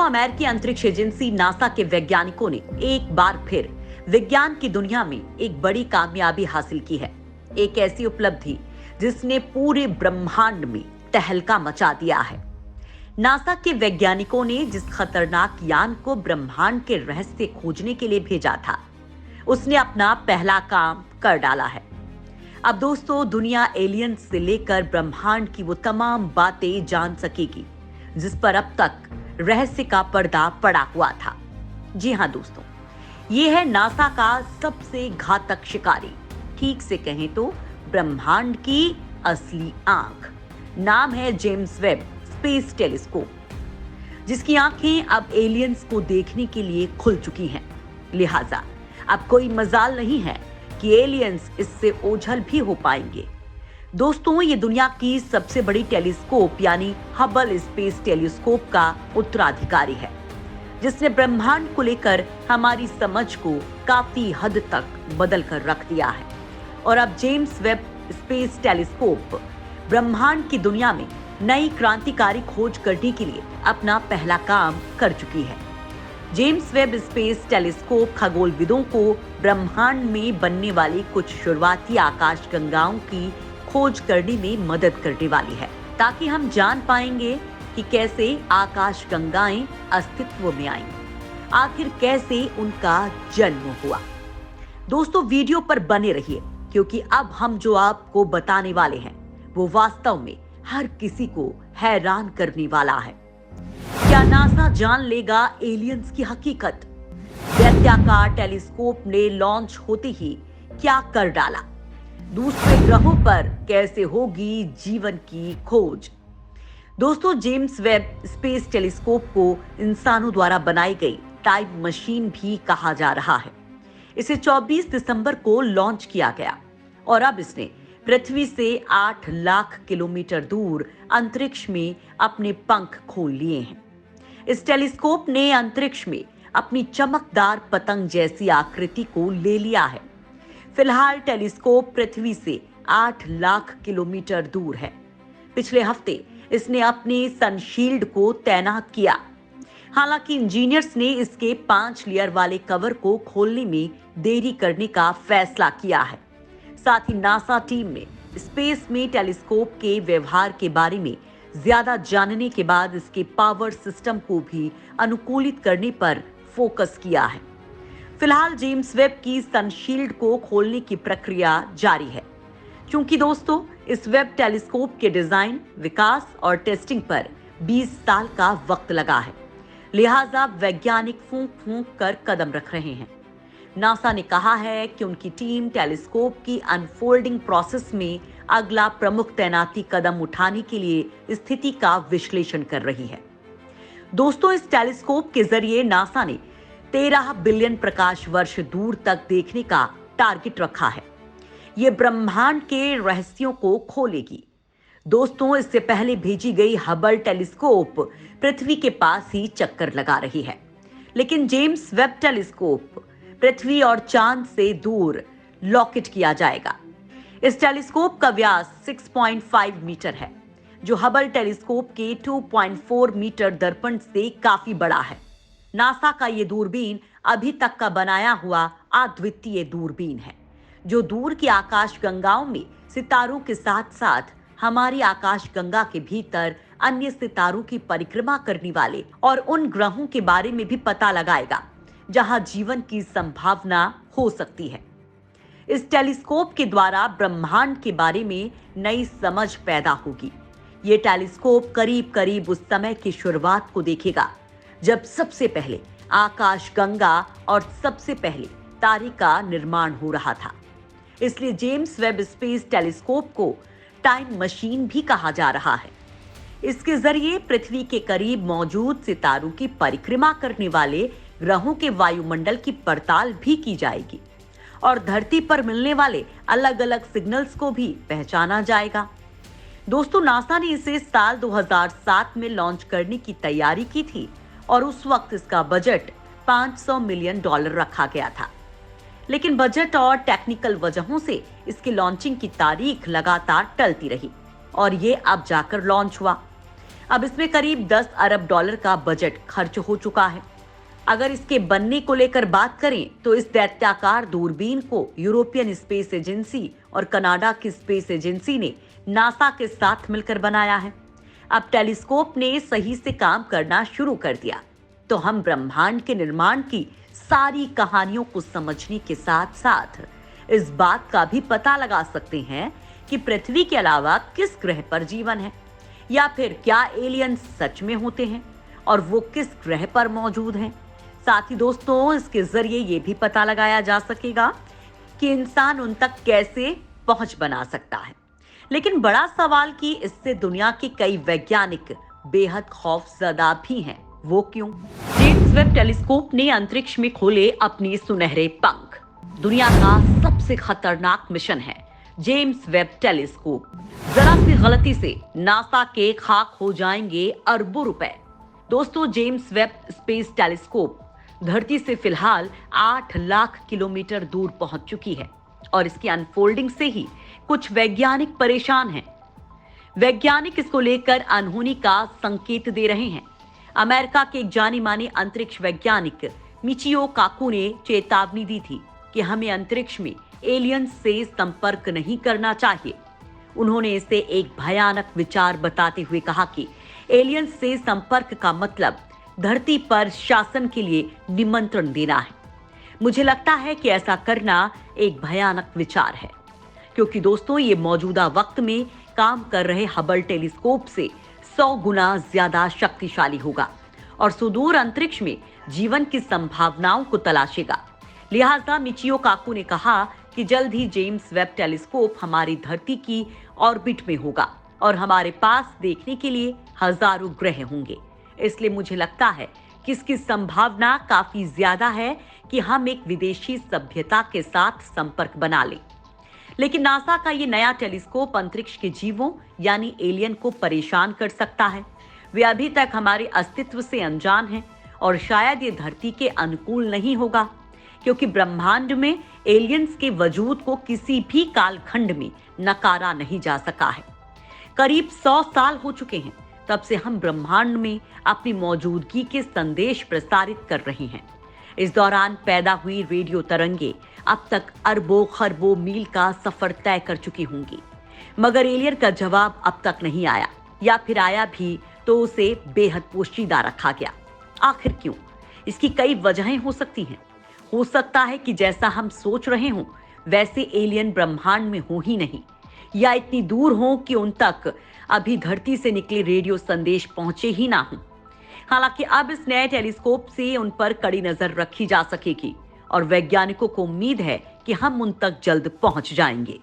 अमेरिकी अंतरिक्ष agency NASA के वैज्ञानिकों ने एक बार फिर विज्ञान की दुनिया में एक बड़ी कामयाबी हासिल की है। एक ऐसी उपलब्धि जिसने पूरे ब्रह्मांड में तहलका मचा दिया है। नासा के वैज्ञानिकों ने जिस खतरनाक यान को ब्रह्मांड के रहस्य खोजने के लिए भेजा था, उसने अपना पहला काम कर डाला है। अब दोस्तों, दुनिया एलियंस से लेकर ब्रह्मांड की वो तमाम बातें जान सकेगी जिस पर अब तक रहस्य का पर्दा पड़ा हुआ था। जी हाँ दोस्तों, ये है नासा का सबसे घातक शिकारी, ठीक से कहें तो ब्रह्मांड की असली आंख। नाम है जेम्स वेब स्पेस टेलीस्कोप, जिसकी आंखें अब एलियंस को देखने के लिए खुल चुकी हैं। लिहाजा अब कोई मजाल नहीं है कि एलियंस इससे ओझल भी हो पाएंगे। दोस्तों, ये दुनिया की सबसे बड़ी टेलीस्कोप यानी हबल स्पेस टेलीस्कोप का उत्तराधिकारी है, जिसने ब्रह्मांड को लेकर हमारी समझ को काफी हद तक बदल कर रख दिया है। और अब जेम्स वेब स्पेस टेलीस्कोप ब्रह्मांड की दुनिया में नई क्रांतिकारी खोज करने के लिए अपना पहला काम कर चुकी है। जेम्स वेब स्पेस टेलीस्कोप खगोलविदों को ब्रह्मांड में बनने वाली कुछ शुरुआती आकाशगंगाओं की खोज करने में मदद करने वाली है, ताकि हम जान पाएंगे कि कैसे आकाशगंगाएं अस्तित्व में आईं, आखिर कैसे उनका जन्म हुआ। दोस्तों, वीडियो पर बने रहिए, क्योंकि अब हम जो आपको बताने वाले हैं वो वास्तव में हर किसी को हैरान करने वाला है। क्या नासा जान लेगा एलियंस की हकीकत? दैत्याकार टेलीस्कोप ने लॉन्च होते ही क्या कर डाला? दूसरे ग्रहों पर कैसे होगी जीवन की खोज? दोस्तों, जेम्स वेब स्पेस टेलीस्कोप को इंसानों द्वारा बनाई गई टाइम मशीन भी कहा जा रहा है। इसे 24 दिसंबर को लॉन्च किया गया और अब इसने पृथ्वी से 8 लाख किलोमीटर दूर अंतरिक्ष में अपने पंख खोल लिए हैं। इस टेलीस्कोप ने अंतरिक्ष में अपनी चमकदार पतंग जैसी आकृति को ले लिया है। फिलहाल टेलीस्कोप पृथ्वी से 8 लाख किलोमीटर दूर है। पिछले हफ्ते इसने अपने सनशील्ड को तैनात किया। हालांकि इंजीनियर्स ने इसके 5 लेयर वाले कवर को खोलने में देरी करने का फैसला किया है। साथ ही नासा टीम ने स्पेस में टेलीस्कोप के व्यवहार के बारे में ज्यादा जानने के बाद इसके पावर सिस्टम को भी अनुकूलित करने पर फोकस किया है। फिलहाल जेम्स वेब की सनशील्ड को खोलने की प्रक्रिया जारी है, क्योंकि दोस्तों इस वेब टेलीस्कोप के डिजाइन, विकास और टेस्टिंग पर 20 साल का वक्त लगा है। लिहाजा वैज्ञानिक फूंक फूंक कर कदम रख रहे हैं। नासा ने कहा है कि उनकी टीम टेलीस्कोप की अनफोल्डिंग प्रोसेस में अगला प्रमुख तैनाती कदम उठाने के लिए स्थिति का विश्लेषण कर रही है। दोस्तों, इस टेलीस्कोप के जरिए नासा ने 13 बिलियन प्रकाश वर्ष दूर तक देखने का टारगेट रखा है। ये ब्रह्मांड के रहस्यों को खोलेगी। दोस्तों, इससे पहले भेजी गई हबल टेलीस्कोप पृथ्वी के पास ही चक्कर लगा रही है, लेकिन जेम्स वेब टेलीस्कोप पृथ्वी और चांद से दूर लॉकेट किया जाएगा। इस टेलीस्कोप का व्यास 6.5 मीटर है, जो हबल टेलीस्कोप के 2.4 मीटर दर्पण से काफी बड़ा है। नासा का ये दूरबीन अभी तक का बनाया हुआ अद्वितीय दूरबीन है, जो दूर की आकाशगंगाओं में सितारों के साथ साथ हमारी आकाशगंगा के भीतर अन्य सितारों की परिक्रमा करने वाले और उन ग्रहों के बारे में भी पता लगाएगा जहां जीवन की संभावना हो सकती है। इस टेलीस्कोप के द्वारा ब्रह्मांड के बारे में नई समझ पैदा होगी। ये टेलीस्कोप करीब करीब उस समय की शुरुआत को देखेगा जब सबसे पहले आकाशगंगा और सबसे पहले तारे का निर्माण हो रहा था। इसलिए जेम्स वेब स्पेस टेलीस्कोप को टाइम मशीन भी कहा जा रहा है। इसके जरिए पृथ्वी के करीब मौजूद सितारों की परिक्रमा करने वाले ग्रहों के वायुमंडल की पड़ताल भी की जाएगी और धरती पर मिलने वाले अलग अलग सिग्नल्स को भी पहचाना जाएगा। दोस्तों, नासा ने इसे साल 2007 में लॉन्च करने की तैयारी की थी और उस वक्त इसका बजट $500 मिलियन रखा गया था। लेकिन बजट और टेक्निकल वजहों से इसकी लॉन्चिंग की तारीख लगातार टलती रही और ये अब जाकर लॉन्च हुआ। अब इसमें करीब 10 अरब डॉलर का बजट खर्च हो चुका है। अगर इसके बनने को लेकर बात करें तो इस दैत्याकार दूरबीन को यूरोपियन स्पेस एजेंसी और कनाडा की स्पेस एजेंसी ने नासा के साथ मिलकर बनाया है। अब टेलीस्कोप ने सही से काम करना शुरू कर दिया तो हम ब्रह्मांड के निर्माण की सारी कहानियों को समझने के साथ साथ इस बात का भी पता लगा सकते हैं कि पृथ्वी के अलावा किस ग्रह पर जीवन है, या फिर क्या एलियन सच में होते हैं और वो किस ग्रह पर मौजूद हैं। साथ ही दोस्तों, इसके जरिए ये भी पता लगाया जा सकेगा कि इंसान उन तक कैसे पहुंच बना सकता है। लेकिन बड़ा सवाल कि इससे दुनिया के कई वैज्ञानिक बेहद खौफजदा भी हैं। वो क्यों? जेम्स वेब टेलीस्कोप ने अंतरिक्ष में खोले अपने सुनहरे पंख। दुनिया का सबसे खतरनाक मिशन है जेम्स वेब टेलीस्कोप। जरा सी गलती से नासा के खाक हो जाएंगे अरबों रुपए। दोस्तों, जेम्स वेब स्पेस टेलीस्कोप धरती से फिलहाल 8 लाख किलोमीटर दूर पहुंच चुकी है और इसकी अनफोल्डिंग से ही कुछ वैज्ञानिक परेशान हैं। वैज्ञानिक इसको लेकर अनहोनी का संकेत दे रहे हैं। अमेरिका के एक जानी मानी अंतरिक्ष वैज्ञानिक मिचियो काकू ने चेतावनी दी थी कि हमें अंतरिक्ष में एलियंस से संपर्क नहीं करना चाहिए। उन्होंने इसे एक भयानक विचार बताते हुए कहा कि एलियंस से संपर्क का मतलब धरती पर शासन के लिए निमंत्रण देना है। मुझे लगता है कि ऐसा करना एक भयानक विचार है, क्योंकि दोस्तों, ये मौजूदा वक्त में काम कर रहे हबल टेलीस्कोप से 100 गुना ज्यादा शक्तिशाली होगा और सुदूर अंतरिक्ष में जीवन की संभावनाओं को तलाशेगा। लिहाजा मिचियो काकू ने कहा कि जल्द ही जेम्स वेब टेलीस्कोप हमारी धरती की ऑर्बिट में होगा और हमारे पास देखने के लिए हजारों ग्रह होंगे। इसलिए मुझे लगता है कि इसकी संभावना काफी ज्यादा है कि हम एक विदेशी सभ्यता के साथ संपर्क बना लें। लेकिन नासा का ये नया टेलीस्कोप अंतरिक्ष के जीवों यानी एलियन को परेशान कर सकता है। वे अभी तक हमारे अस्तित्व से अनजान हैं और शायद ये धरती के अनुकूल नहीं होगा, क्योंकि ब्रह्मांड में एलियंस के वजूद को किसी भी कालखंड में नकारा नहीं जा सका है। करीब 100 साल हो चुके हैं तब से हम ब्रह्मांड में अपनी मौजूदगी के संदेश प्रसारित कर रहे हैं। इस दौरान पैदा हुई रेडियो तरंगे अब तक अरबों खरबों मील का सफर तय कर चुकी होंगी, मगर एलियन का जवाब अब तक नहीं आया, या फिर आया भी तो उसे बेहद पोशीदा रखा गया। आखिर क्यों? इसकी कई वजहें हो सकती हैं। हो सकता है कि जैसा हम सोच रहे हों वैसे एलियन ब्रह्मांड में हो ही नहीं, या इतनी दूर हों कि उन तक अभी धरती से निकले रेडियो संदेश पहुंचे ही ना हों। हालांकि अब इस नए टेलीस्कोप से उन पर कड़ी नजर रखी जा सकेगी और वैज्ञानिकों को उम्मीद है कि हम उन तक जल्द पहुंच जाएंगे।